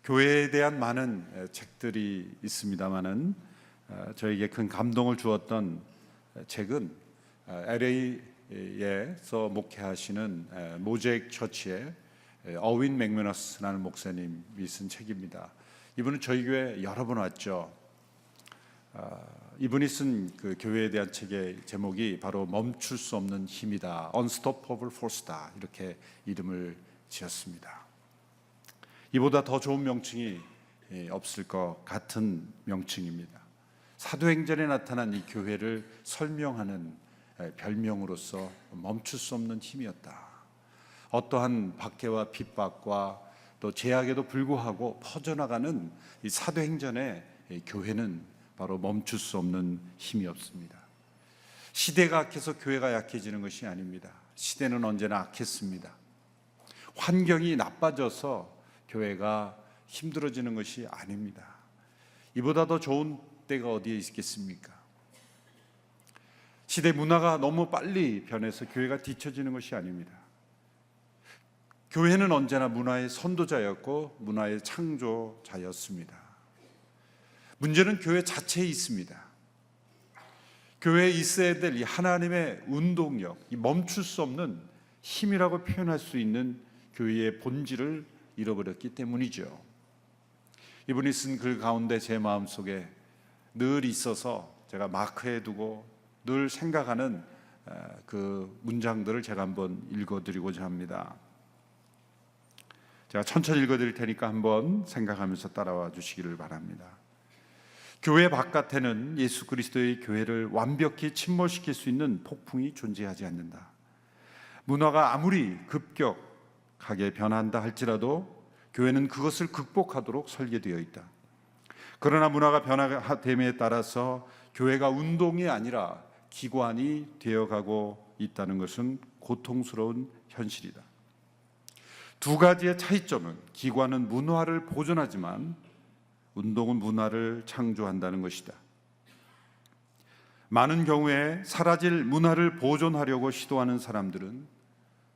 교회에 대한 많은 책들이 있습니다만은 저에게 큰 감동을 주었던 책은 LA에서 목회하시는 모자익 처치의 어윈 맥메너스라는 목사님이 쓴 책입니다. 이분은 저희 교회 여러 번 왔죠. 이분이 쓴 그 교회에 대한 책의 제목이 바로 멈출 수 없는 힘이다, Unstoppable Force다, 이렇게 이름을 지었습니다. 이보다 더 좋은 명칭이 없을 것 같은 명칭입니다. 사도행전에 나타난 이 교회를 설명하는 별명으로서 멈출 수 없는 힘이었다. 어떠한 박해와 핍박과 또 제약에도 불구하고 퍼져나가는 이 사도행전의 교회는 바로 멈출 수 없는 힘이었습니다. 시대가 악해서 교회가 약해지는 것이 아닙니다. 시대는 언제나 악했습니다. 환경이 나빠져서 교회가 힘들어지는 것이 아닙니다. 이보다 더 좋은 때가 어디에 있겠습니까? 시대 문화가 너무 빨리 변해서 교회가 뒤처지는 것이 아닙니다. 교회는 언제나 문화의 선도자였고 문화의 창조자였습니다. 문제는 교회 자체에 있습니다. 교회에 있어야 될 이 하나님의 운동력, 이 멈출 수 없는 힘이라고 표현할 수 있는 교회의 본질을 잃어버렸기 때문이죠. 이분이 쓴 글 가운데 제 마음속에 늘 있어서 제가 마크해두고 늘 생각하는 그 문장들을 제가 한번 읽어드리고자 합니다. 제가 천천히 읽어드릴 테니까 한번 생각하면서 따라와 주시기를 바랍니다. 교회 바깥에는 예수 그리스도의 교회를 완벽히 침몰시킬 수 있는 폭풍이 존재하지 않는다. 문화가 아무리 급격하게 변한다 할지라도 교회는 그것을 극복하도록 설계되어 있다. 그러나 문화가 변화됨에 따라서 교회가 운동이 아니라 기관이 되어가고 있다는 것은 고통스러운 현실이다. 두 가지의 차이점은 기관은 문화를 보존하지만 운동은 문화를 창조한다는 것이다. 많은 경우에 사라질 문화를 보존하려고 시도하는 사람들은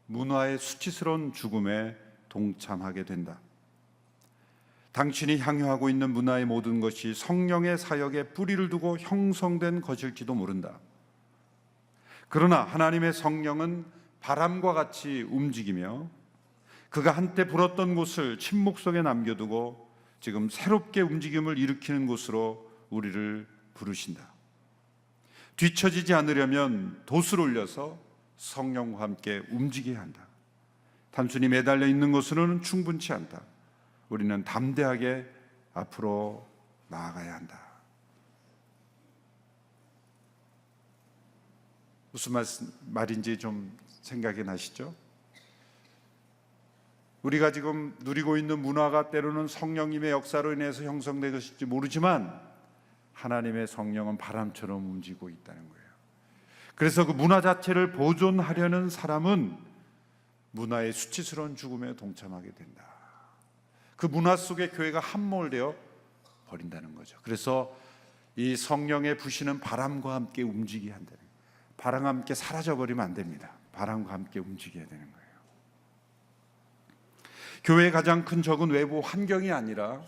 문화의 수치스러운 죽음에 동참하게 된다. 당신이 향유하고 있는 문화의 모든 것이 성령의 사역에 뿌리를 두고 형성된 것일지도 모른다. 그러나 하나님의 성령은 바람과 같이 움직이며 그가 한때 불었던 곳을 침묵 속에 남겨두고 지금 새롭게 움직임을 일으키는 곳으로 우리를 부르신다. 뒤처지지 않으려면 돛을 올려서 성령과 함께 움직여야 한다. 단순히 매달려 있는 것으로는 충분치 않다. 우리는 담대하게 앞으로 나아가야 한다. 무슨 말인지 좀 생각이 나시죠? 우리가 지금 누리고 있는 문화가 때로는 성령님의 역사로 인해서 형성된 것일지 모르지만 하나님의 성령은 바람처럼 움직이고 있다는 거예요. 그래서 그 문화 자체를 보존하려는 사람은 문화의 수치스러운 죽음에 동참하게 된다. 그 문화 속에 교회가 함몰되어 버린다는 거죠. 그래서 이 성령의 부시는 바람과 함께 움직여야 한다는 거예요. 바람과 함께 사라져버리면 안 됩니다. 바람과 함께 움직여야 되는 거예요. 교회의 가장 큰 적은 외부 환경이 아니라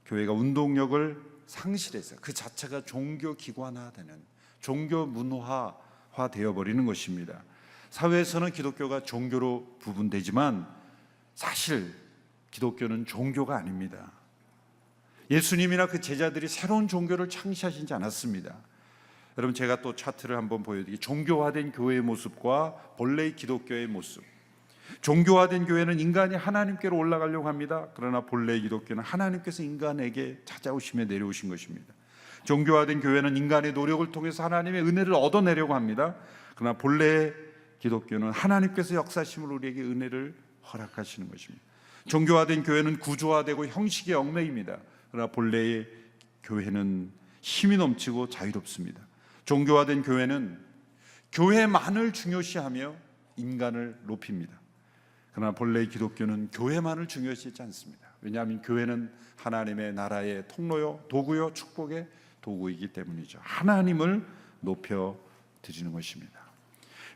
교회가 운동력을 상실해서 그 자체가 종교 기관화되는, 종교 문화화 되어버리는 것입니다. 사회에서는 기독교가 종교로 부분되지만 사실 기독교는 종교가 아닙니다. 예수님이나 그 제자들이 새로운 종교를 창시하시지 않았습니다. 여러분, 제가 또 차트를 한번 보여드릴게요. 종교화된 교회의 모습과 본래의 기독교의 모습. 종교화된 교회는 인간이 하나님께로 올라가려고 합니다. 그러나 본래의 기독교는 하나님께서 인간에게 찾아오시며 내려오신 것입니다. 종교화된 교회는 인간의 노력을 통해서 하나님의 은혜를 얻어내려고 합니다. 그러나 본래의 기독교는 하나님께서 역사하심으로 우리에게 은혜를 허락하시는 것입니다. 종교화된 교회는 구조화되고 형식에 얽매입니다. 그러나 본래의 교회는 힘이 넘치고 자유롭습니다. 종교화된 교회는 교회만을 중요시하며 인간을 높입니다. 그러나 본래의 기독교는 교회만을 중요시하지 않습니다. 왜냐하면 교회는 하나님의 나라의 통로요, 도구요, 축복의 도구이기 때문이죠. 하나님을 높여드리는 것입니다.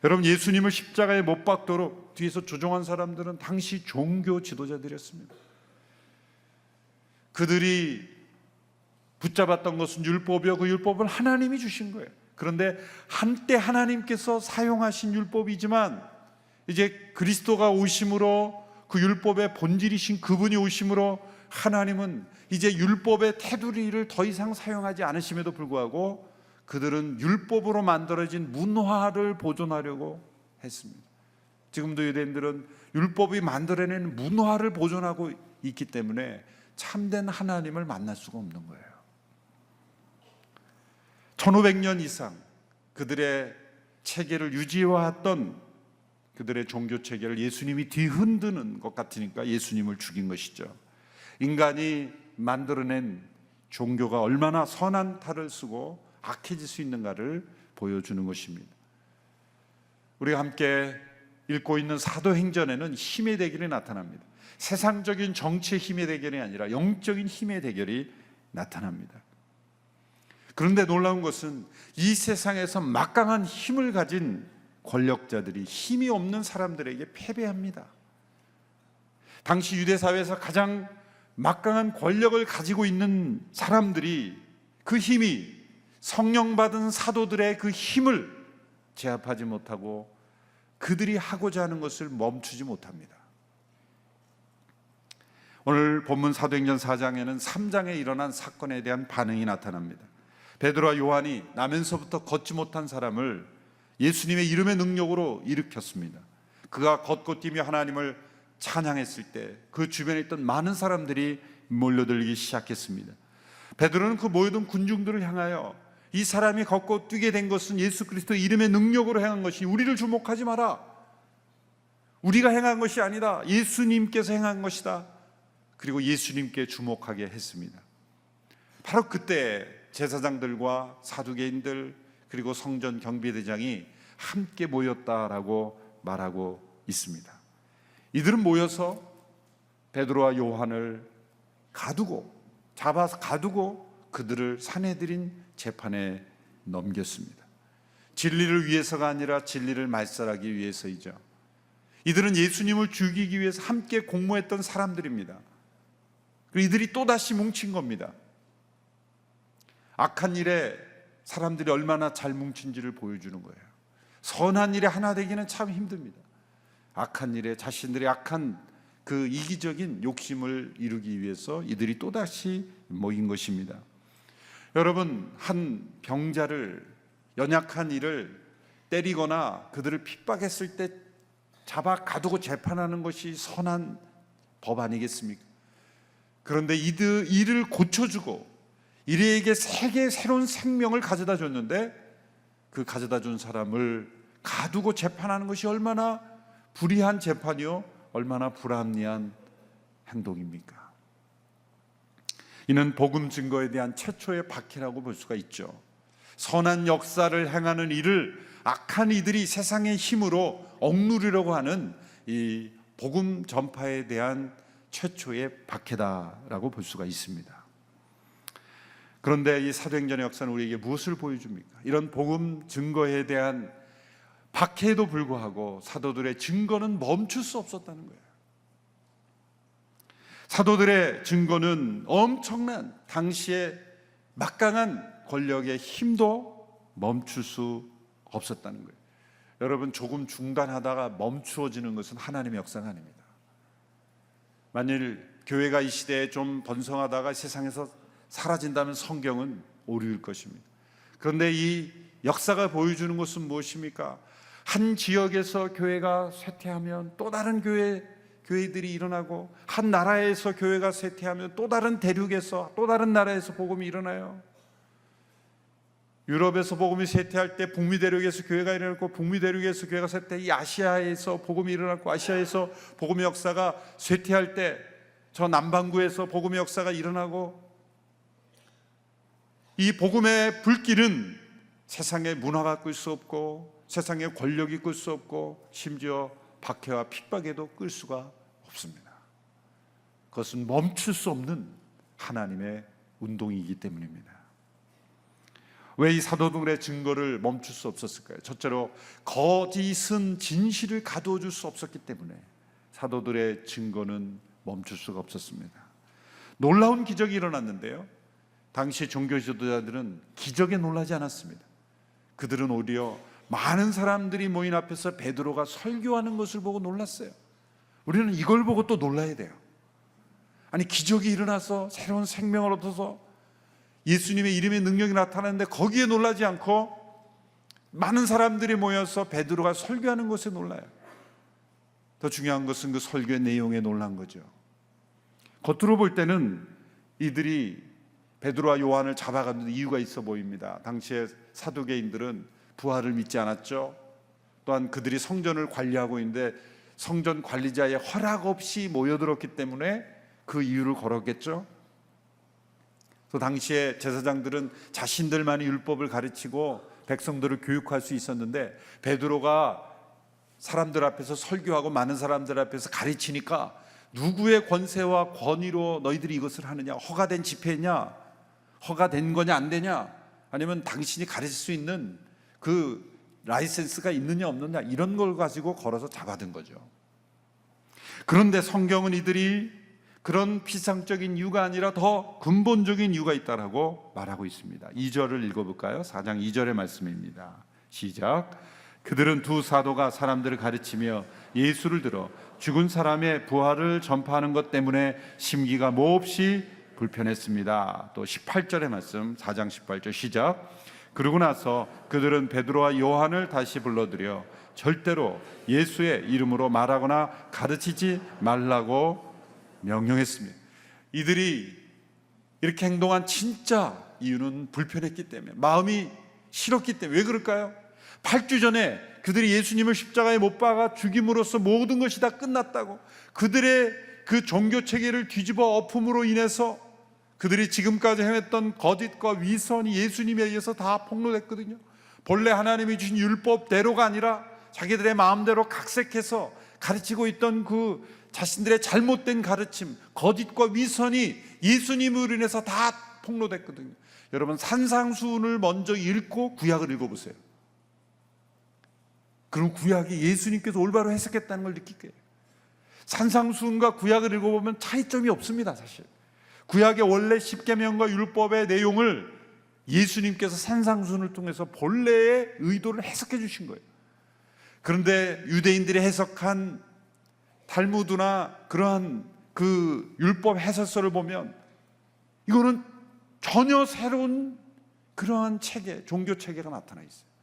여러분, 예수님을 십자가에 못 박도록 뒤에서 조종한 사람들은 당시 종교 지도자들이었습니다. 그들이 붙잡았던 것은 율법이요, 그 율법을 하나님이 주신 거예요. 그런데 한때 하나님께서 사용하신 율법이지만 이제 그리스도가 오심으로, 그 율법의 본질이신 그분이 오심으로 하나님은 이제 율법의 테두리를 더 이상 사용하지 않으심에도 불구하고 그들은 율법으로 만들어진 문화를 보존하려고 했습니다. 지금도 유대인들은 율법이 만들어낸 문화를 보존하고 있기 때문에 참된 하나님을 만날 수가 없는 거예요. 1500년 이상 그들의 체계를 유지해왔던 그들의 종교 체계를 예수님이 뒤흔드는 것 같으니까 예수님을 죽인 것이죠. 인간이 만들어낸 종교가 얼마나 선한 탈을 쓰고 악해질 수 있는가를 보여주는 것입니다. 우리가 함께 읽고 있는 사도행전에는 힘의 대결이 나타납니다. 세상적인 정치의 힘의 대결이 아니라 영적인 힘의 대결이 나타납니다. 그런데 놀라운 것은 이 세상에서 막강한 힘을 가진 권력자들이 힘이 없는 사람들에게 패배합니다. 당시 유대 사회에서 가장 막강한 권력을 가지고 있는 사람들이, 그 힘이 성령 받은 사도들의 그 힘을 제압하지 못하고 그들이 하고자 하는 것을 멈추지 못합니다. 오늘 본문 사도행전 4장에는 3장에 일어난 사건에 대한 반응이 나타납니다. 베드로와 요한이 나면서부터 걷지 못한 사람을 예수님의 이름의 능력으로 일으켰습니다. 그가 걷고 뛰며 하나님을 찬양했을 때 그 주변에 있던 많은 사람들이 몰려들기 시작했습니다. 베드로는 그 모여든 군중들을 향하여 이 사람이 걷고 뛰게 된 것은 예수 그리스도 이름의 능력으로 행한 것이, 우리를 주목하지 마라, 우리가 행한 것이 아니다, 예수님께서 행한 것이다. 그리고 예수님께 주목하게 했습니다. 바로 그때 제사장들과 사두개인들 그리고 성전 경비대장이 함께 모였다라고 말하고 있습니다. 이들은 모여서 베드로와 요한을 잡아서 가두고 그들을 산헤드린 재판에 넘겼습니다. 진리를 위해서가 아니라 진리를 말살하기 위해서이죠. 이들은 예수님을 죽이기 위해서 함께 공모했던 사람들입니다. 그리고 이들이 또다시 뭉친 겁니다. 악한 일에 사람들이 얼마나 잘 뭉친지를 보여주는 거예요. 선한 일에 하나 되기는 참 힘듭니다. 악한 일에 자신들의 악한 그 이기적인 욕심을 이루기 위해서 이들이 또다시 모인 것입니다. 여러분, 한 병자를, 연약한 이를 때리거나 그들을 핍박했을 때 잡아 가두고 재판하는 것이 선한 법 아니겠습니까? 그런데 이를 고쳐주고 이리에게 세계의 새로운 생명을 가져다 줬는데 그 가져다 준 사람을 가두고 재판하는 것이 얼마나 불의한 재판이요, 얼마나 불합리한 행동입니까? 이는 복음 증거에 대한 최초의 박해라고 볼 수가 있죠. 선한 역사를 행하는 이를 악한 이들이 세상의 힘으로 억누르려고 하는 이 복음 전파에 대한 최초의 박해다라고 볼 수가 있습니다. 그런데 이 사도행전의 역사는 우리에게 무엇을 보여줍니까? 이런 복음 증거에 대한 박해에도 불구하고 사도들의 증거는 멈출 수 없었다는 거예요. 사도들의 증거는 엄청난 당시의 막강한 권력의 힘도 멈출 수 없었다는 거예요. 여러분, 조금 중단하다가 멈추어지는 것은 하나님의 역사가 아닙니다. 만일 교회가 이 시대에 좀 번성하다가 세상에서 사라진다면 성경은 오류일 것입니다. 그런데 이 역사가 보여주는 것은 무엇입니까? 한 지역에서 교회가 쇠퇴하면 또 다른 교회들이 일어나고, 한 나라에서 교회가 쇠퇴하면 또 다른 대륙에서, 또 다른 나라에서 복음이 일어나요. 유럽에서 복음이 쇠퇴할 때 북미 대륙에서 교회가 일어났고, 북미 대륙에서 교회가 쇠퇴, 이 아시아에서 복음이 일어났고, 아시아에서 복음의 역사가 쇠퇴할 때 저 남반구에서 복음의 역사가 일어나고, 이 복음의 불길은 세상의 문화가 끌 수 없고, 세상의 권력이 끌 수 없고, 심지어 박해와 핍박에도 끌 수가 없습니다. 그것은 멈출 수 없는 하나님의 운동이기 때문입니다. 왜 이 사도들의 증거를 멈출 수 없었을까요? 첫째로 거짓은 진실을 가두어 줄 수 없었기 때문에 사도들의 증거는 멈출 수가 없었습니다. 놀라운 기적이 일어났는데요, 당시 종교 지도자들은 기적에 놀라지 않았습니다. 그들은 오히려 많은 사람들이 모인 앞에서 베드로가 설교하는 것을 보고 놀랐어요. 우리는 이걸 보고 또 놀라야 돼요. 아니, 기적이 일어나서 새로운 생명을 얻어서 예수님의 이름의 능력이 나타나는데 거기에 놀라지 않고 많은 사람들이 모여서 베드로가 설교하는 것에 놀라요. 더 중요한 것은 그 설교의 내용에 놀란 거죠. 겉으로 볼 때는 이들이 베드로와 요한을 잡아가는 이유가 있어 보입니다. 당시에 사두개인들은 부활을 믿지 않았죠. 또한 그들이 성전을 관리하고 있는데 성전 관리자의 허락 없이 모여들었기 때문에 그 이유를 걸었겠죠. 또 당시에 제사장들은 자신들만이 율법을 가르치고 백성들을 교육할 수 있었는데 베드로가 사람들 앞에서 설교하고 많은 사람들 앞에서 가르치니까 누구의 권세와 권위로 너희들이 이것을 하느냐, 허가된 집회냐, 허가된 거냐 안 되냐, 아니면 당신이 가르칠 수 있는 그 라이센스가 있느냐 없느냐, 이런 걸 가지고 걸어서 잡아든 거죠. 그런데 성경은 이들이 그런 피상적인 이유가 아니라 더 근본적인 이유가 있다라고 말하고 있습니다. 2절을 읽어볼까요? 4장 2절의 말씀입니다. 시작. 그들은 두 사도가 사람들을 가르치며 예수를 들어 죽은 사람의 부활을 전파하는 것 때문에 심기가 몹시 불편했습니다. 또 18절의 말씀, 4장 18절 시작. 그러고 나서 그들은 베드로와 요한을 다시 불러들여 절대로 예수의 이름으로 말하거나 가르치지 말라고 명령했습니다. 이들이 이렇게 행동한 진짜 이유는 불편했기 때문에, 마음이 싫었기 때문에. 왜 그럴까요? 8주 전에 그들이 예수님을 십자가에 못 박아 죽임으로써 모든 것이 다 끝났다고, 그들의 그 종교 체계를 뒤집어 엎음으로 인해서 그들이 지금까지 행했던 거짓과 위선이 예수님에 의해서 다 폭로됐거든요. 본래 하나님이 주신 율법대로가 아니라 자기들의 마음대로 각색해서 가르치고 있던 그 자신들의 잘못된 가르침, 거짓과 위선이 예수님으로 인해서 다 폭로됐거든요. 여러분, 산상수훈을 먼저 읽고 구약을 읽어보세요. 그럼 구약이 예수님께서 올바로 해석했다는 걸 느낄 거예요. 산상수훈과 구약을 읽어보면 차이점이 없습니다. 사실 구약의 원래 십계명과 율법의 내용을 예수님께서 산상수훈을 통해서 본래의 의도를 해석해 주신 거예요. 그런데 유대인들이 해석한 탈무드나 그러한 그 율법 해설서를 보면 이거는 전혀 새로운 그러한 체계, 종교 체계가 나타나 있어요.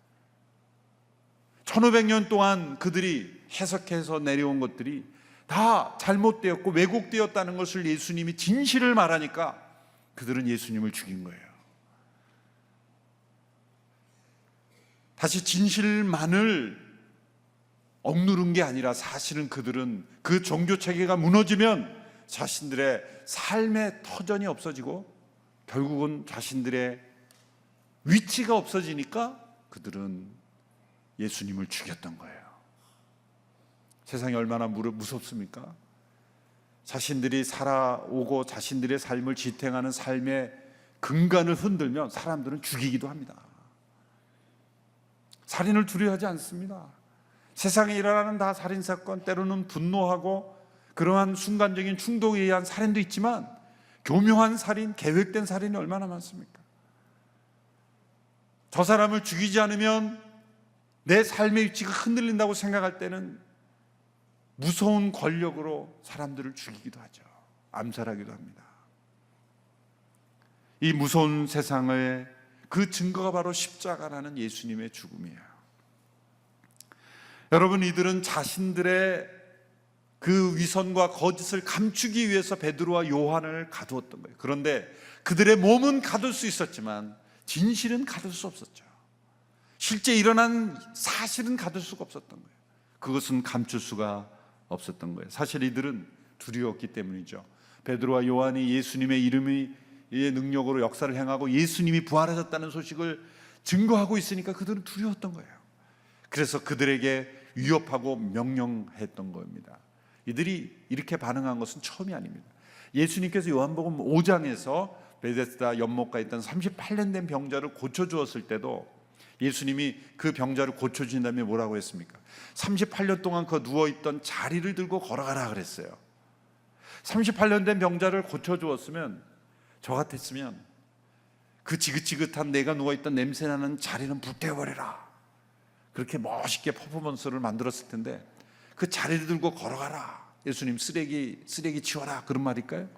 1500년 동안 그들이 해석해서 내려온 것들이 다 잘못되었고 왜곡되었다는 것을 예수님이 진실을 말하니까 그들은 예수님을 죽인 거예요. 다시 진실만을 억누른 게 아니라 사실은 그들은 그 종교 체계가 무너지면 자신들의 삶의 터전이 없어지고 결국은 자신들의 위치가 없어지니까 그들은 예수님을 죽였던 거예요. 세상이 얼마나 무섭습니까? 자신들이 살아오고 자신들의 삶을 지탱하는 삶의 근간을 흔들면 사람들은 죽이기도 합니다. 살인을 두려워하지 않습니다. 세상에 일어나는 다 살인사건, 때로는 분노하고 그러한 순간적인 충동에 의한 살인도 있지만 교묘한 살인, 계획된 살인이 얼마나 많습니까? 저 사람을 죽이지 않으면 내 삶의 위치가 흔들린다고 생각할 때는 무서운 권력으로 사람들을 죽이기도 하죠. 암살하기도 합니다. 이 무서운 세상의 그 증거가 바로 십자가라는 예수님의 죽음이에요. 여러분, 이들은 자신들의 그 위선과 거짓을 감추기 위해서 베드로와 요한을 가두었던 거예요. 그런데 그들의 몸은 가둘 수 있었지만 진실은 가둘 수 없었죠. 실제 일어난 사실은 가둘 수가 없었던 거예요. 그것은 감출 수가 없었던 거예요. 사실 이들은 두려웠기 때문이죠. 베드로와 요한이 예수님의 이름의 능력으로 역사를 행하고 예수님이 부활하셨다는 소식을 증거하고 있으니까 그들은 두려웠던 거예요. 그래서 그들에게 위협하고 명령했던 겁니다. 이들이 이렇게 반응한 것은 처음이 아닙니다. 예수님께서 요한복음 5장에서 베데스다 연못가에 있던 38년 된 병자를 고쳐주었을 때도 예수님이 그 병자를 고쳐주신 다음에 뭐라고 했습니까? 38년 동안 그 누워있던 자리를 들고 걸어가라 그랬어요. 38년 된 병자를 고쳐주었으면, 저 같았으면 그 지긋지긋한 내가 누워있던 냄새나는 자리는 불태워버려라, 그렇게 멋있게 퍼포먼스를 만들었을 텐데, 그 자리를 들고 걸어가라, 예수님 쓰레기 치워라, 그런 말일까요?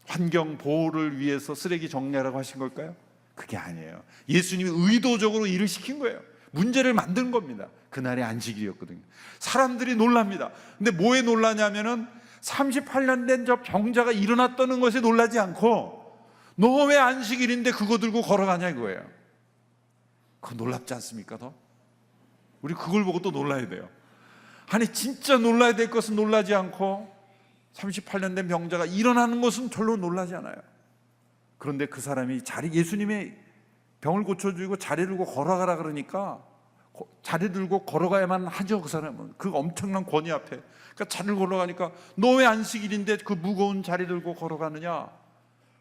환경 보호를 위해서 쓰레기 정리하라고 하신 걸까요? 그게 아니에요. 예수님이 의도적으로 일을 시킨 거예요. 문제를 만든 겁니다. 그날이 안식일이었거든요. 사람들이 놀랍니다. 근데 뭐에 놀라냐면은 38년 된 저 병자가 일어났다는 것에 놀라지 않고, 너 왜 안식일인데 그거 들고 걸어가냐 이거예요. 그거 놀랍지 않습니까? 더? 우리 그걸 보고 또 놀라야 돼요. 아니 진짜 놀라야 될 것은 놀라지 않고 38년 된 병자가 일어나는 것은 별로 놀라지 않아요. 그런데 그 사람이 예수님의 병을 고쳐주고 자리 들고 걸어가라 그러니까 자리 들고 걸어가야만 하죠. 그 사람은 그 엄청난 권위 앞에. 그러니까 자리를 걸어가니까 너 왜 안식일인데 그 무거운 자리 들고 걸어가느냐,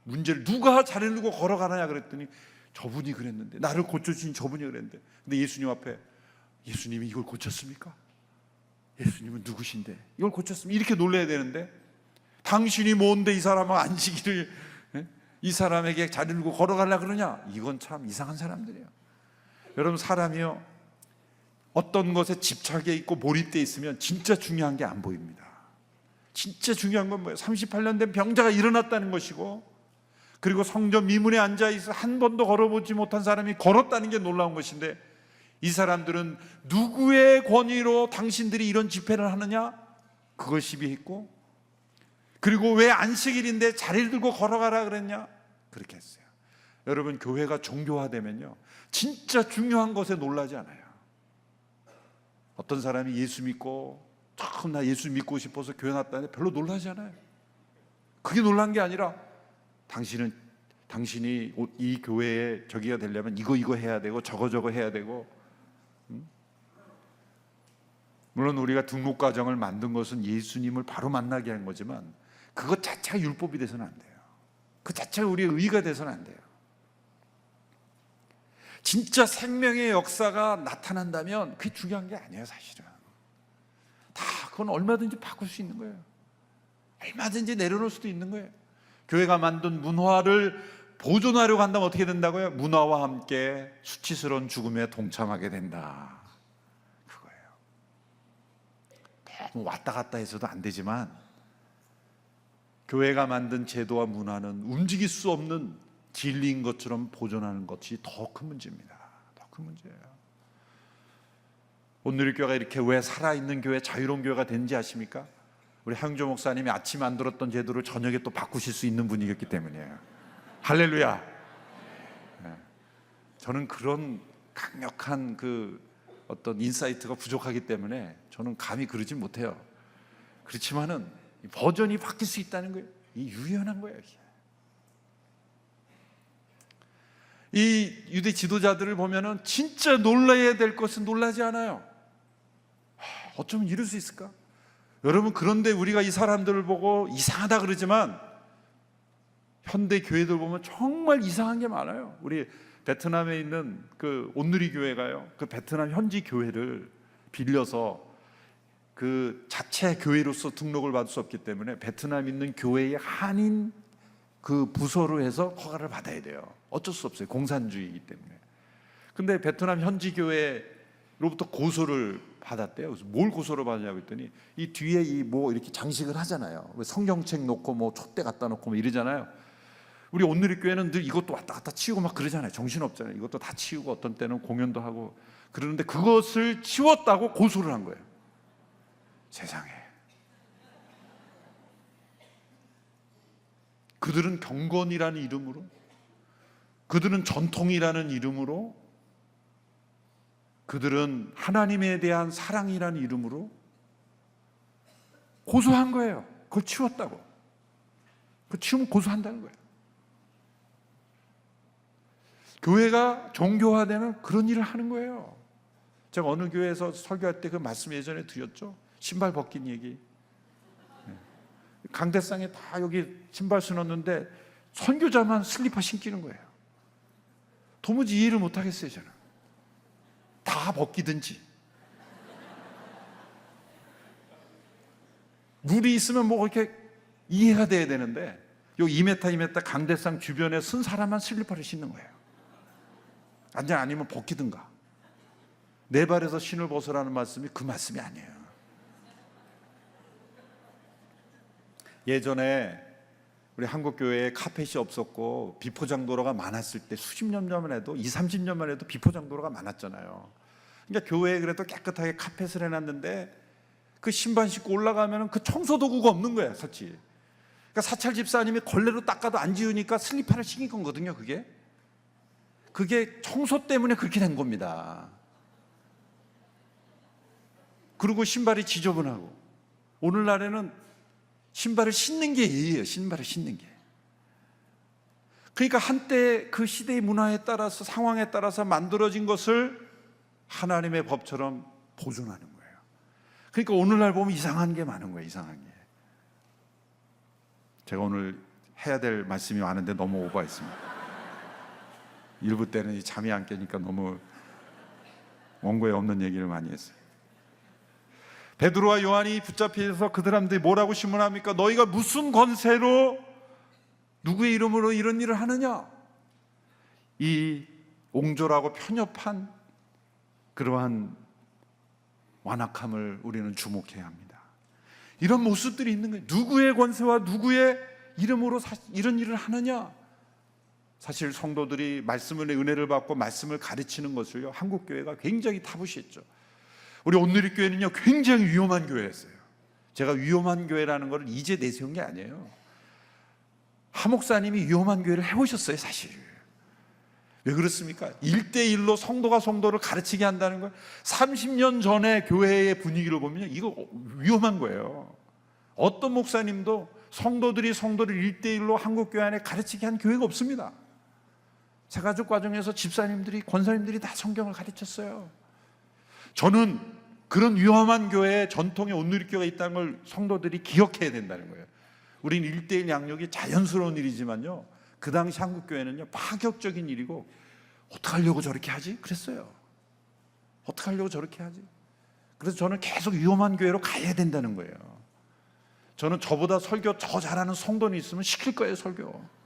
문제를 누가 자리 들고 걸어가느냐 그랬더니 저분이 그랬는데, 나를 고쳐주신 저분이 그랬는데. 근데 예수님 앞에, 예수님이 이걸 고쳤습니까? 예수님은 누구신데 이걸 고쳤습니까? 이렇게 놀라야 되는데, 당신이 뭔데 이 사람은 안식일을 이 사람에게 자리 들고 걸어가려고 그러냐? 이건 참 이상한 사람들이에요. 여러분, 사람이요, 어떤 것에 집착해 있고 몰입되어 있으면 진짜 중요한 게 안 보입니다. 진짜 중요한 건 뭐예요? 38년 된 병자가 일어났다는 것이고, 그리고 성전 미문에 앉아있어 한 번도 걸어보지 못한 사람이 걸었다는 게 놀라운 것인데, 이 사람들은 누구의 권위로 당신들이 이런 집회를 하느냐? 그걸 시비했고, 그리고 왜 안식일인데 자리를 들고 걸어가라 그랬냐? 그렇게 했어요. 여러분, 교회가 종교화되면요, 진짜 중요한 것에 놀라지 않아요. 어떤 사람이 예수 믿고 참 나 예수 믿고 싶어서 교회 났다는데 별로 놀라지 않아요. 그게 놀란 게 아니라, 당신이 이 교회에 저기가 되려면 이거 해야 되고 저거 해야 되고, 물론 우리가 등록 과정을 만든 것은 예수님을 바로 만나게 한 거지만, 그것 자체가 율법이 돼서는 안 돼요. 그 자체가 우리의 의가 돼서는 안 돼요. 진짜 생명의 역사가 나타난다면 그게 중요한 게 아니에요. 사실은 다 그건 얼마든지 바꿀 수 있는 거예요. 얼마든지 내려놓을 수도 있는 거예요. 교회가 만든 문화를 보존하려고 한다면 어떻게 된다고요? 문화와 함께 수치스러운 죽음에 동참하게 된다, 그거예요. 너무 왔다 갔다 해서도 안 되지만, 교회가 만든 제도와 문화는 움직일 수 없는 진리인 것처럼 보존하는 것이 더 큰 문제입니다. 더 큰 문제예요. 오늘 교회가 이렇게 왜 살아있는 교회, 자유로운 교회가 되는지 아십니까? 우리 향조 목사님이 아침 안 들었던 제도를 저녁에 또 바꾸실 수 있는 분이었기 때문이에요. 할렐루야. 네. 저는 그런 강력한 그 어떤 인사이트가 부족하기 때문에 저는 감히 그러지 못해요. 그렇지만은 버전이 바뀔 수 있다는 거예요. 이 유연한 거예요. 이 유대 지도자들을 보면은 진짜 놀라야 될 것은 놀라지 않아요. 어쩌면 이럴 수 있을까? 여러분, 그런데 우리가 이 사람들을 보고 이상하다 그러지만, 현대 교회들 보면 정말 이상한 게 많아요. 우리 베트남에 있는 그 온누리 교회가요, 그 베트남 현지 교회를 빌려서 그 자체 교회로서 등록을 받을 수 없기 때문에 베트남에 있는 교회의 한인 그 부서로 해서 허가를 받아야 돼요. 어쩔 수 없어요. 공산주의이기 때문에. 근데 베트남 현지 교회로부터 고소를 받았대요. 그래서 뭘 고소를 받냐고 했더니, 이 뒤에 이 뭐 이렇게 장식을 하잖아요. 성경책 놓고 뭐 촛대 갖다 놓고 뭐 이러잖아요. 우리 온누리 교회는 늘 이것도 왔다 갔다 치우고 막 그러잖아요. 정신없잖아요. 이것도 다 치우고 어떤 때는 공연도 하고 그러는데, 그것을 치웠다고 고소를 한 거예요. 세상에. 그들은 경건이라는 이름으로, 그들은 전통이라는 이름으로, 그들은 하나님에 대한 사랑이라는 이름으로 고소한 거예요. 그걸 치웠다고. 그걸 치우면 고소한다는 거예요. 교회가 종교화되면 그런 일을 하는 거예요. 제가 어느 교회에서 설교할 때 그 말씀 예전에 드렸죠. 신발 벗긴 얘기. 강대상에 다 여기 신발 신었는데 선교자만 슬리퍼 신기는 거예요. 도무지 이해를 못 하겠어요. 저는 다 벗기든지. 물이 있으면 뭐 이렇게 이해가 돼야 되는데 요 2m 2m 강대상 주변에 쓴 사람만 슬리퍼를 신는 거예요. 아니면 벗기든가. 내 발에서 신을 벗으라는 말씀이 그 말씀이 아니에요. 예전에 우리 한국교회에 카펫이 없었고 비포장도로가 많았을 때 수십 년 전만 해도 20, 30년만 해도 비포장도로가 많았잖아요. 그러니까 교회에 그래도 깨끗하게 카펫을 해놨는데 그 신발 신고 올라가면 그 청소 도구가 없는 거야, 솔직히. 그러니까 사찰 집사님이 걸레로 닦아도 안 지우니까 슬리퍼를 신긴 거거든요. 그게 청소 때문에 그렇게 된 겁니다. 그리고 신발이 지저분하고. 오늘날에는 신발을 신는 게 예의예요. 신발을 신는 게. 그러니까 한때 그 시대의 문화에 따라서, 상황에 따라서 만들어진 것을 하나님의 법처럼 보존하는 거예요. 그러니까 오늘날 보면 이상한 게 많은 거예요. 이상한 게. 제가 오늘 해야 될 말씀이 많은데 너무 오버했습니다. 일부 때는 잠이 안 깨니까 너무 원고에 없는 얘기를 많이 했어요. 베드로와 요한이 붙잡혀서 그 사람들이 뭐라고 신문합니까? 너희가 무슨 권세로 누구의 이름으로 이런 일을 하느냐? 이 옹졸하고 편협한 그러한 완악함을 우리는 주목해야 합니다. 이런 모습들이 있는 거예요. 누구의 권세와 누구의 이름으로 이런 일을 하느냐? 사실 성도들이 말씀의 은혜를 받고 말씀을 가르치는 것을요, 한국교회가 굉장히 타부시했죠. 우리 온누리교회는요 굉장히 위험한 교회였어요. 제가 위험한 교회라는 걸 이제 내세운 게 아니에요. 하 목사님이 위험한 교회를 해오셨어요. 사실 왜 그렇습니까? 1대1로 성도가 성도를 가르치게 한다는 걸 30년 전에 교회의 분위기를 보면 이거 위험한 거예요. 어떤 목사님도 성도들이 성도를 1대1로 한국교회 안에 가르치게 한 교회가 없습니다. 재가족 과정에서 집사님들이, 권사님들이 다 성경을 가르쳤어요. 저는 그런 위험한 교회에 전통의 온누리교회가 있다는 걸 성도들이 기억해야 된다는 거예요. 우린 1대1 양육이 자연스러운 일이지만요, 그 당시 한국교회는요 파격적인 일이고, 어떻게 하려고 저렇게 하지? 그랬어요. 어떻게 하려고 저렇게 하지? 그래서 저는 계속 위험한 교회로 가야 된다는 거예요. 저는 저보다 설교 더 잘하는 성도는 있으면 시킬 거예요, 설교.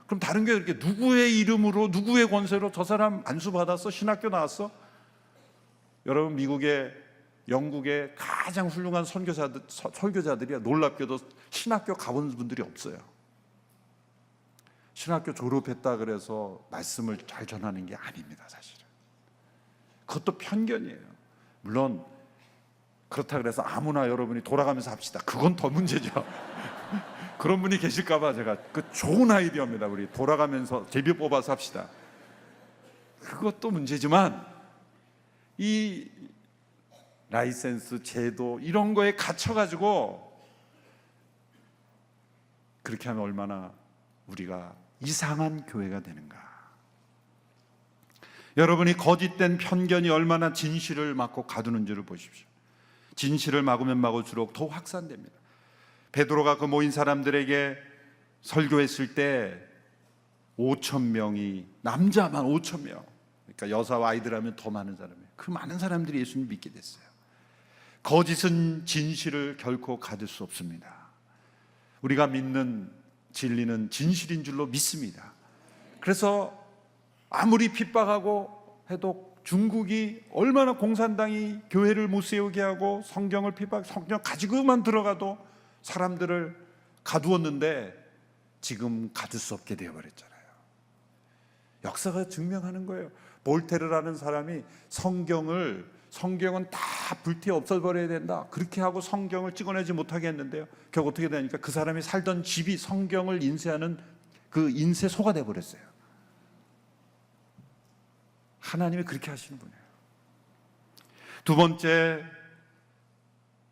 그럼 다른 교회 이렇게 누구의 이름으로 누구의 권세로 저 사람 안수 받았어? 신학교 나왔어? 여러분, 미국의, 영국의 가장 훌륭한 설교자들이야. 놀랍게도 신학교 가본 분들이 없어요. 신학교 졸업했다 그래서 말씀을 잘 전하는 게 아닙니다, 사실은. 그것도 편견이에요. 물론 그렇다 그래서 아무나 여러분이 돌아가면서 합시다, 그건 더 문제죠. 그런 분이 계실까 봐 제가, 그 좋은 아이디어입니다. 우리 돌아가면서 제비 뽑아서 합시다. 그것도 문제지만 이 라이센스 제도 이런 거에 갇혀가지고 그렇게 하면 얼마나 우리가 이상한 교회가 되는가. 여러분이 거짓된 편견이 얼마나 진실을 막고 가두는지를 보십시오. 진실을 막으면 막을수록 더 확산됩니다. 베드로가 그 모인 사람들에게 설교했을 때 5,000명이, 남자만 5,000명, 그러니까 여사와 아이들 하면 더 많은 사람이에요. 그 많은 사람들이 예수님 믿게 됐어요. 거짓은 진실을 결코 가둘 수 없습니다. 우리가 믿는 진리는 진실인 줄로 믿습니다. 그래서 아무리 핍박하고 해도 중국이 얼마나 공산당이 교회를 못 세우게 하고 성경을 성경 가지고만 들어가도 사람들을 가두었는데 지금 가둘 수 없게 되어버렸잖아요. 역사가 증명하는 거예요. 볼테르라는 사람이 성경은 다 불태워 없애버려야 된다, 그렇게 하고 성경을 찍어내지 못하게 했는데요, 결국 어떻게 되니까 그 사람이 살던 집이 성경을 인쇄하는 그 인쇄소가 되어버렸어요. 하나님이 그렇게 하시는 분이에요. 두 번째,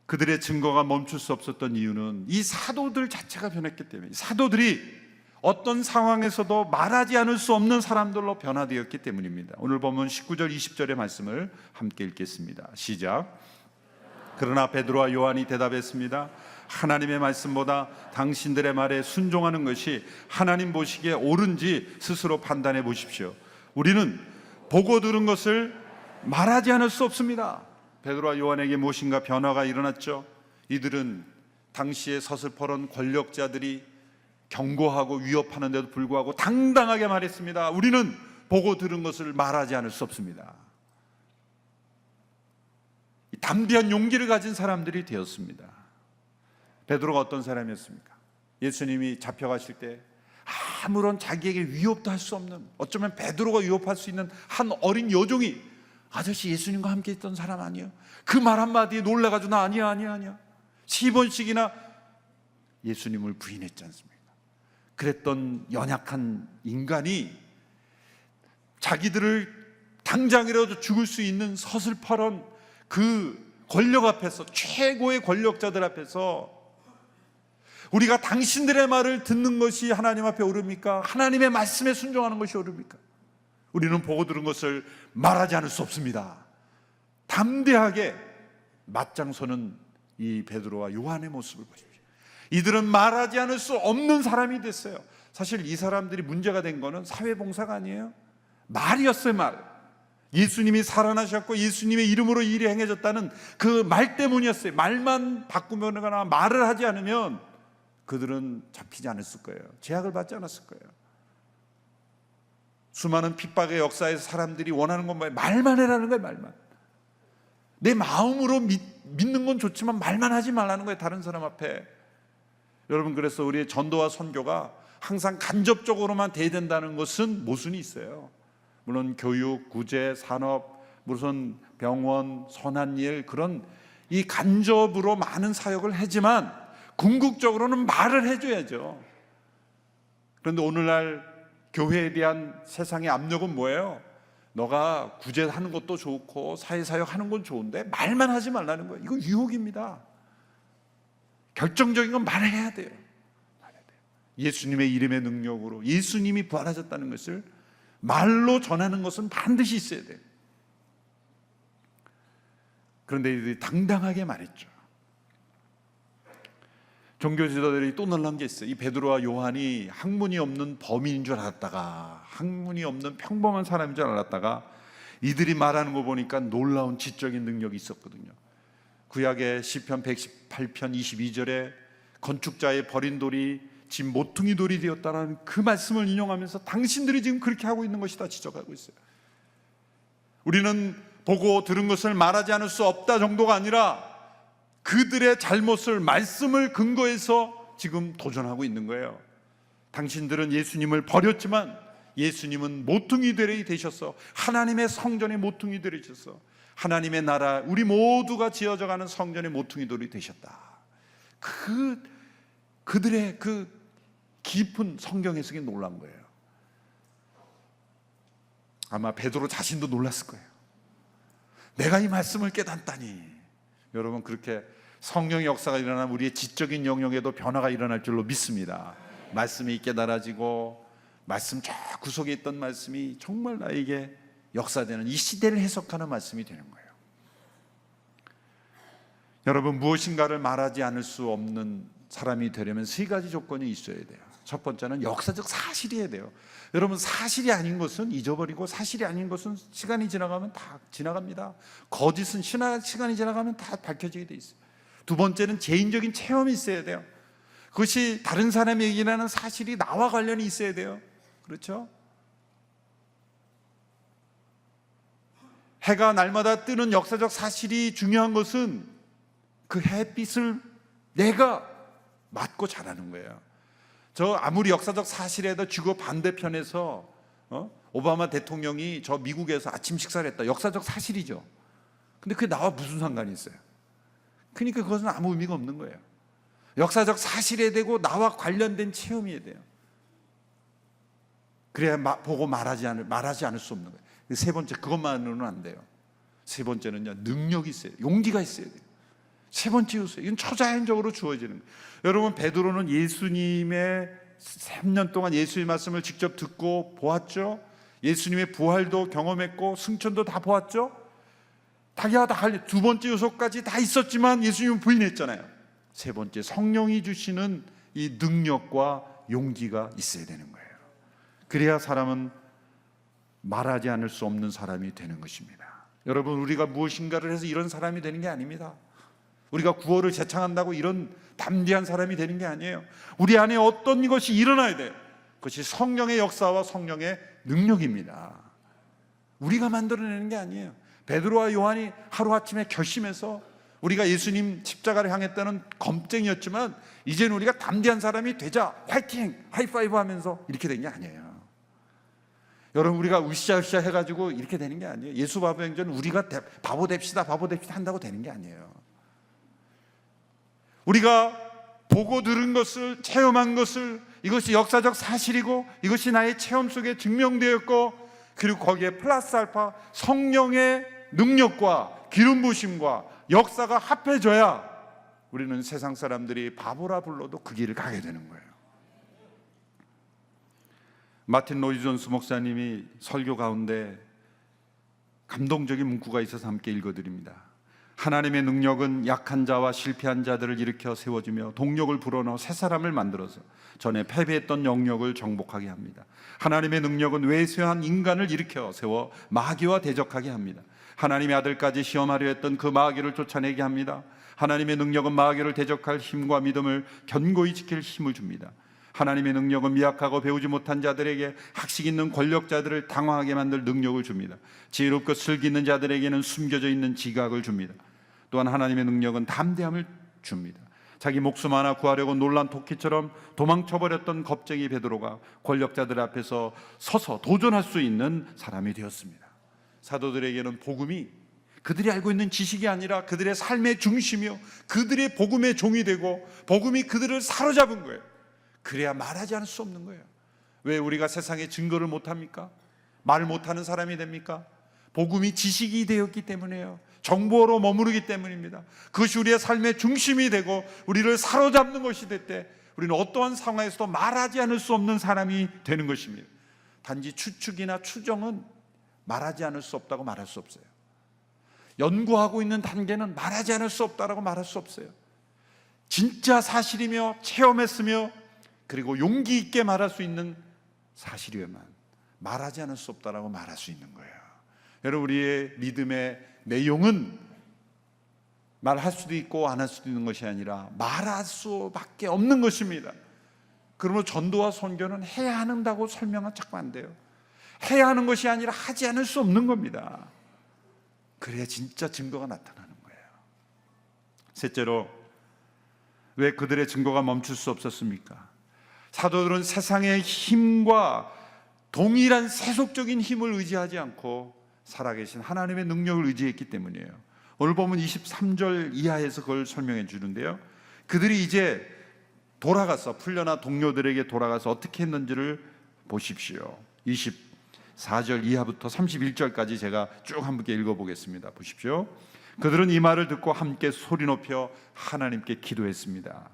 그들의 증거가 멈출 수 없었던 이유는 이 사도들 자체가 변했기 때문에, 사도들이 어떤 상황에서도 말하지 않을 수 없는 사람들로 변화되었기 때문입니다. 오늘 보면 19절 20절의 말씀을 함께 읽겠습니다. 시작. 그러나 베드로와 요한이 대답했습니다. 하나님의 말씀보다 당신들의 말에 순종하는 것이 하나님 보시기에 옳은지 스스로 판단해 보십시오. 우리는 보고 들은 것을 말하지 않을 수 없습니다. 베드로와 요한에게 무엇인가 변화가 일어났죠. 이들은 당시에 서슬퍼런 권력자들이 경고하고 위협하는데도 불구하고 당당하게 말했습니다. 우리는 보고 들은 것을 말하지 않을 수 없습니다. 담대한 용기를 가진 사람들이 되었습니다. 베드로가 어떤 사람이었습니까? 예수님이 잡혀가실 때 아무런 자기에게 위협도 할 수 없는, 어쩌면 베드로가 위협할 수 있는 한 어린 여종이 아저씨 예수님과 함께 있던 사람 아니에요? 그 말 한마디에 놀라가지고 나 아니야 10번씩이나 예수님을 부인했지 않습니까? 그랬던 연약한 인간이 자기들을 당장이라도 죽을 수 있는 서슬퍼런 그 권력 앞에서, 최고의 권력자들 앞에서 우리가 당신들의 말을 듣는 것이 하나님 앞에 옳습니까? 하나님의 말씀에 순종하는 것이 옳습니까? 우리는 보고 들은 것을 말하지 않을 수 없습니다. 담대하게 맞장서는 이 베드로와 요한의 모습을 보십시오. 이들은 말하지 않을 수 없는 사람이 됐어요. 사실 이 사람들이 문제가 된 거는 사회봉사가 아니에요. 말이었어요. 말. 예수님이 살아나셨고 예수님의 이름으로 일이 행해졌다는 그 말 때문이었어요. 말만 바꾸거나 말을 하지 않으면 그들은 잡히지 않았을 거예요. 제약을 받지 않았을 거예요. 수많은 핍박의 역사에서 사람들이 원하는 건 뭐예요? 말만 해라는 거예요. 말만. 내 마음으로 믿는 건 좋지만 말만 하지 말라는 거예요. 다른 사람 앞에. 여러분, 그래서 우리의 전도와 선교가 항상 간접적으로만 돼야 된다는 것은 모순이 있어요. 물론 교육, 구제, 산업, 무슨 병원, 선한 일, 그런 이 간접으로 많은 사역을 하지만 궁극적으로는 말을 해줘야죠. 그런데 오늘날 교회에 대한 세상의 압력은 뭐예요? 너가 구제하는 것도 좋고 사회사역 하는 건 좋은데 말만 하지 말라는 거예요. 이거 유혹입니다. 결정적인 건 말해야 돼요. 예수님의 이름의 능력으로 예수님이 부활하셨다는 것을 말로 전하는 것은 반드시 있어야 돼요. 그런데 이들이 당당하게 말했죠. 종교 지도자들이 또 놀란 게 있어요. 이 베드로와 요한이 학문이 없는 범인인 줄 알았다가, 학문이 없는 평범한 사람인 줄 알았다가 이들이 말하는 거 보니까 놀라운 지적인 능력이 있었거든요. 구약의 시편 118편 22절에 건축자의 버린 돌이 지금 모퉁이 돌이 되었다는 그 말씀을 인용하면서 당신들이 지금 그렇게 하고 있는 것이다 지적하고 있어요. 우리는 보고 들은 것을 말하지 않을 수 없다 정도가 아니라 그들의 잘못을, 말씀을 근거해서 지금 도전하고 있는 거예요. 당신들은 예수님을 버렸지만 예수님은 모퉁이들이 되셨어. 하나님의 성전의 모퉁이들이 되셨어. 하나님의 나라, 우리 모두가 지어져가는 성전의 모퉁이들이 되셨다. 그들의 그 깊은 성경 해석이 놀란 거예요. 아마 베드로 자신도 놀랐을 거예요. 내가 이 말씀을 깨닫다니. 여러분, 그렇게 성령의 역사가 일어나면 우리의 지적인 영역에도 변화가 일어날 줄로 믿습니다. 말씀이 깨달아지고 말씀 저 구석에 있던 말씀이 정말 나에게 역사되는, 이 시대를 해석하는 말씀이 되는 거예요. 여러분, 무엇인가를 말하지 않을 수 없는 사람이 되려면 세 가지 조건이 있어야 돼요. 첫 번째는 역사적 사실이어야 돼요. 여러분, 사실이 아닌 것은 잊어버리고 사실이 아닌 것은 시간이 지나가면 다 지나갑니다. 거짓은 시간이 지나가면 다 밝혀지게 돼 있어요. 두 번째는 개인적인 체험이 있어야 돼요. 그것이 다른 사람이 얘기하는 사실이 나와 관련이 있어야 돼요. 그렇죠? 해가 날마다 뜨는 역사적 사실이 중요한 것은 그 햇빛을 내가 맞고 자라는 거예요. 저 아무리 역사적 사실에도 지구 반대편에서 오바마 대통령이 저 미국에서 아침 식사를 했다. 역사적 사실이죠. 근데 그게 나와 무슨 상관이 있어요? 그러니까 그것은 아무 의미가 없는 거예요. 역사적 사실에 대고 나와 관련된 체험이어야 돼요. 그래야 보고 말하지 않을 수 없는 거예요. 세 번째, 그것만으로는 안 돼요. 세 번째는요, 능력이 있어요. 용기가 있어야 돼요. 세 번째 요소, 이건 초자연적으로 주어지는 거예요. 여러분, 베드로는 예수님의 3년 동안 예수의 말씀을 직접 듣고 보았죠. 예수님의 부활도 경험했고 승천도 다 보았죠. 자기가 다 두 번째 요소까지 다 있었지만 예수님은 부인했잖아요. 세 번째, 성령이 주시는 이 능력과 용기가 있어야 되는 거예요. 그래야 사람은 말하지 않을 수 없는 사람이 되는 것입니다. 여러분, 우리가 무엇인가를 해서 이런 사람이 되는 게 아닙니다. 우리가 구호를 제창한다고 이런 담대한 사람이 되는 게 아니에요. 우리 안에 어떤 것이 일어나야 돼요. 그것이 성령의 역사와 성령의 능력입니다. 우리가 만들어내는 게 아니에요. 베드로와 요한이 하루아침에 결심해서, 우리가 예수님 십자가를 향했다는 겁쟁이였지만 이제는 우리가 담대한 사람이 되자, 화이팅! 하이파이브 하면서 이렇게 된 게 아니에요. 여러분, 우리가 으쌰으쌰 해가지고 이렇게 되는 게 아니에요. 예수 바보 행전 우리가 바보 됩시다 한다고 되는 게 아니에요. 우리가 보고 들은 것을, 체험한 것을, 이것이 역사적 사실이고 이것이 나의 체험 속에 증명되었고, 그리고 거기에 플러스 알파 성령의 능력과 기름 부으심과 역사가 합해져야 우리는 세상 사람들이 바보라 불러도 그 길을 가게 되는 거예요. 마틴 로이드 존스 목사님이 설교 가운데 감동적인 문구가 있어서 함께 읽어드립니다. 하나님의 능력은 약한 자와 실패한 자들을 일으켜 세워주며 동력을 불어넣어 새 사람을 만들어서 전에 패배했던 영역을 정복하게 합니다. 하나님의 능력은 외세한 인간을 일으켜 세워 마귀와 대적하게 합니다. 하나님의 아들까지 시험하려 했던 그 마귀를 쫓아내게 합니다. 하나님의 능력은 마귀를 대적할 힘과 믿음을 견고히 지킬 힘을 줍니다. 하나님의 능력은 미약하고 배우지 못한 자들에게 학식 있는 권력자들을 당황하게 만들 능력을 줍니다. 지혜롭고 슬기 있는 자들에게는 숨겨져 있는 지각을 줍니다. 또한 하나님의 능력은 담대함을 줍니다. 자기 목숨 하나 구하려고 놀란 토끼처럼 도망쳐버렸던 겁쟁이 베드로가 권력자들 앞에서 서서 도전할 수 있는 사람이 되었습니다. 사도들에게는 복음이 그들이 알고 있는 지식이 아니라 그들의 삶의 중심이요, 그들의 복음의 종이 되고 복음이 그들을 사로잡은 거예요. 그래야 말하지 않을 수 없는 거예요. 왜 우리가 세상에 증거를 못합니까? 말 못하는 사람이 됩니까? 복음이 지식이 되었기 때문에요. 정보로 머무르기 때문입니다. 그것이 우리의 삶의 중심이 되고 우리를 사로잡는 것이 될 때 우리는 어떠한 상황에서도 말하지 않을 수 없는 사람이 되는 것입니다. 단지 추측이나 추정은 말하지 않을 수 없다고 말할 수 없어요. 연구하고 있는 단계는 말하지 않을 수 없다고 말할 수 없어요. 진짜 사실이며 체험했으며 그리고 용기 있게 말할 수 있는 사실이어야만 말하지 않을 수 없다고 말할 수 있는 거예요. 여러분, 우리의 믿음의 내용은 말할 수도 있고 안 할 수도 있는 것이 아니라 말할 수밖에 없는 것입니다. 그러므로 전도와 선교는 해야 한다고 설명은 자꾸 안 돼요. 해야 하는 것이 아니라 하지 않을 수 없는 겁니다. 그래야 진짜 증거가 나타나는 거예요. 셋째로, 왜 그들의 증거가 멈출 수 없었습니까? 사도들은 세상의 힘과 동일한 세속적인 힘을 의지하지 않고 살아계신 하나님의 능력을 의지했기 때문이에요. 오늘 보면 23절 이하에서 그걸 설명해 주는데요, 그들이 이제 돌아가서 풀려나 동료들에게 돌아가서 어떻게 했는지를 보십시오. 24절 이하부터 31절까지 제가 쭉 함께 읽어보겠습니다. 보십시오. 그들은 이 말을 듣고 함께 소리 높여 하나님께 기도했습니다.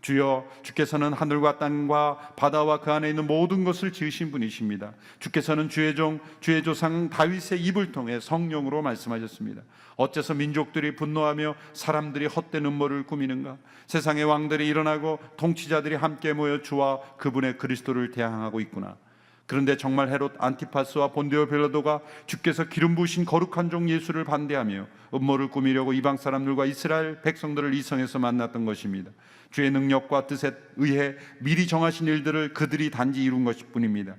주여, 주께서는 하늘과 땅과 바다와 그 안에 있는 모든 것을 지으신 분이십니다. 주께서는 주의 종, 주의 조상 다윗의 입을 통해 성령으로 말씀하셨습니다. 어째서 민족들이 분노하며 사람들이 헛된 음모를 꾸미는가? 세상의 왕들이 일어나고 통치자들이 함께 모여 주와 그분의 그리스도를 대항하고 있구나. 그런데 정말 헤롯 안티파스와 본디오 빌라도가 주께서 기름 부으신 거룩한 종 예수를 반대하며 음모를 꾸미려고 이방 사람들과 이스라엘 백성들을 이성에서 만났던 것입니다. 주의 능력과 뜻에 의해 미리 정하신 일들을 그들이 단지 이룬 것일 뿐입니다.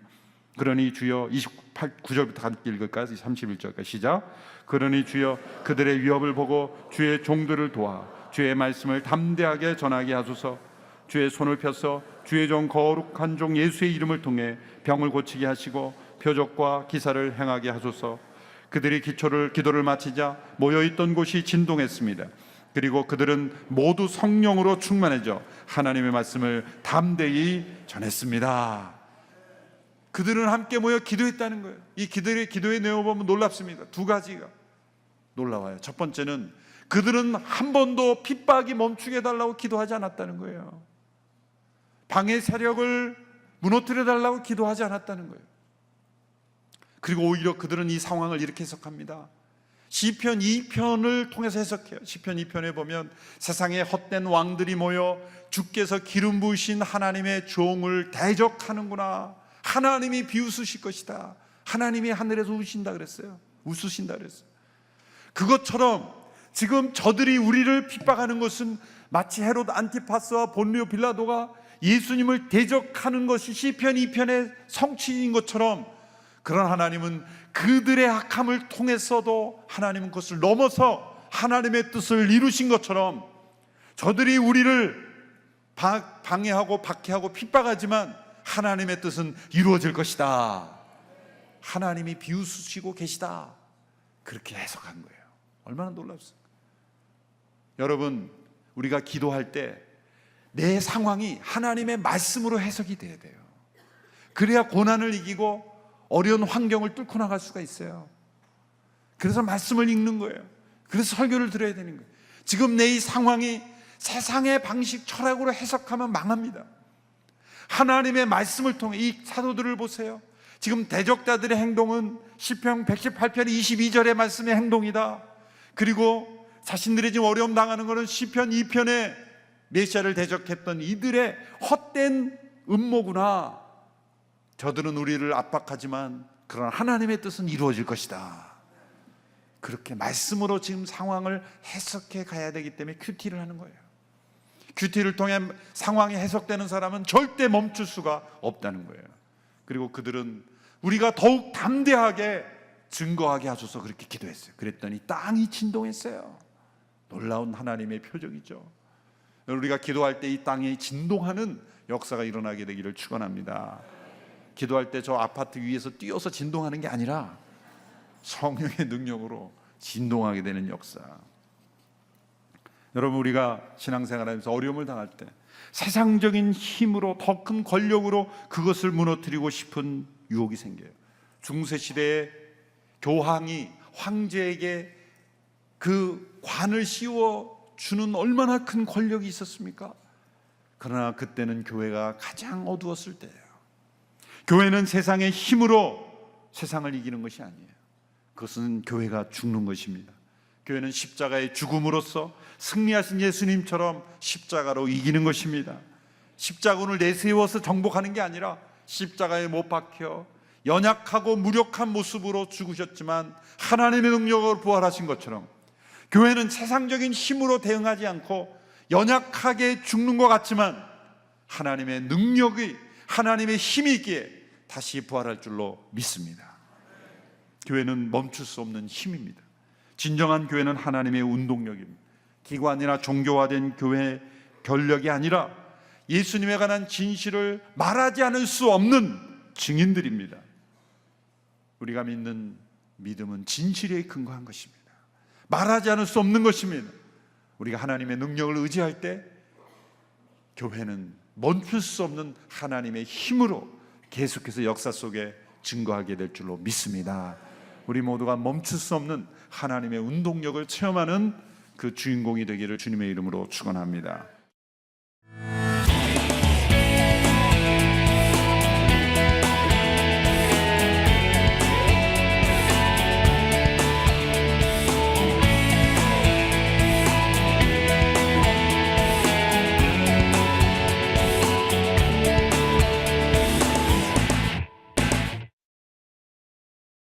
그러니 주여, 9절부터 함께 읽을까요? 31절까지 시작. 그러니 주여, 그들의 위협을 보고 주의 종들을 도와 주의 말씀을 담대하게 전하게 하소서. 주의 손을 펴서 주의 종 거룩한 종 예수의 이름을 통해 병을 고치게 하시고 표적과 기사를 행하게 하소서. 그들이 기도를 마치자 모여있던 곳이 진동했습니다. 그리고 그들은 모두 성령으로 충만해져 하나님의 말씀을 담대히 전했습니다. 그들은 함께 모여 기도했다는 거예요. 이 그들의 기도의 내용을 보면 놀랍습니다. 두 가지가 놀라워요. 첫 번째는 그들은 한 번도 핍박이 멈추게 해달라고 기도하지 않았다는 거예요. 방해 세력을 무너뜨려 달라고 기도하지 않았다는 거예요. 그리고 오히려 그들은 이 상황을 이렇게 해석합니다. 시편 2편을 통해서 해석해요. 시편 2편에 보면 세상에 헛된 왕들이 모여 주께서 기름 부으신 하나님의 종을 대적하는구나. 하나님이 비웃으실 것이다. 하나님이 하늘에서 우신다 그랬어요. 웃으신다 그랬어요. 그것처럼 지금 저들이 우리를 핍박하는 것은 마치 헤롯 안티파스와 본리오 빌라도가 예수님을 대적하는 것이 시편 2편의 성취인 것처럼, 그런 하나님은 그들의 악함을 통해서도 하나님은 그것을 넘어서 하나님의 뜻을 이루신 것처럼, 저들이 우리를 방해하고 박해하고 핍박하지만 하나님의 뜻은 이루어질 것이다, 하나님이 비웃으시고 계시다, 그렇게 해석한 거예요. 얼마나 놀랍습니까? 여러분, 우리가 기도할 때 내 상황이 하나님의 말씀으로 해석이 돼야 돼요. 그래야 고난을 이기고 어려운 환경을 뚫고 나갈 수가 있어요. 그래서 말씀을 읽는 거예요. 그래서 설교를 들어야 되는 거예요. 지금 내 이 상황이 세상의 방식, 철학으로 해석하면 망합니다. 하나님의 말씀을 통해 이 사도들을 보세요. 지금 대적자들의 행동은 시편 118편 22절의 말씀의 행동이다. 그리고 자신들이 지금 어려움 당하는 것은 시편 2편에 메시아를 대적했던 이들의 헛된 음모구나. 저들은 우리를 압박하지만 그러나 하나님의 뜻은 이루어질 것이다. 그렇게 말씀으로 지금 상황을 해석해 가야 되기 때문에 큐티를 하는 거예요. 큐티를 통해 상황이 해석되는 사람은 절대 멈출 수가 없다는 거예요. 그리고 그들은 우리가 더욱 담대하게 증거하게 하소서 그렇게 기도했어요. 그랬더니 땅이 진동했어요. 놀라운 하나님의 표적이죠. 우리가 기도할 때 이 땅이 진동하는 역사가 일어나게 되기를 축원합니다. 기도할 때 저 아파트 위에서 뛰어서 진동하는 게 아니라 성령의 능력으로 진동하게 되는 역사. 여러분, 우리가 신앙생활하면서 어려움을 당할 때 세상적인 힘으로, 더 큰 권력으로 그것을 무너뜨리고 싶은 유혹이 생겨요. 중세시대에 교황이 황제에게 그 관을 씌워 주는 얼마나 큰 권력이 있었습니까? 그러나 그때는 교회가 가장 어두웠을 때예요. 교회는 세상의 힘으로 세상을 이기는 것이 아니에요. 그것은 교회가 죽는 것입니다. 교회는 십자가의 죽음으로써 승리하신 예수님처럼 십자가로 이기는 것입니다. 십자군을 내세워서 정복하는 게 아니라 십자가에 못 박혀 연약하고 무력한 모습으로 죽으셨지만 하나님의 능력으로 부활하신 것처럼, 교회는 세상적인 힘으로 대응하지 않고 연약하게 죽는 것 같지만 하나님의 능력이, 하나님의 힘이 있기에 다시 부활할 줄로 믿습니다. 교회는 멈출 수 없는 힘입니다. 진정한 교회는 하나님의 운동력입니다. 기관이나 종교화된 교회의 결력이 아니라 예수님에 관한 진실을 말하지 않을 수 없는 증인들입니다. 우리가 믿는 믿음은 진실에 근거한 것입니다. 말하지 않을 수 없는 것입니다. 우리가 하나님의 능력을 의지할 때 교회는 멈출 수 없는 하나님의 힘으로 계속해서 역사 속에 증거하게 될 줄로 믿습니다. 우리 모두가 멈출 수 없는 하나님의 운동력을 체험하는 그 주인공이 되기를 주님의 이름으로 축원합니다.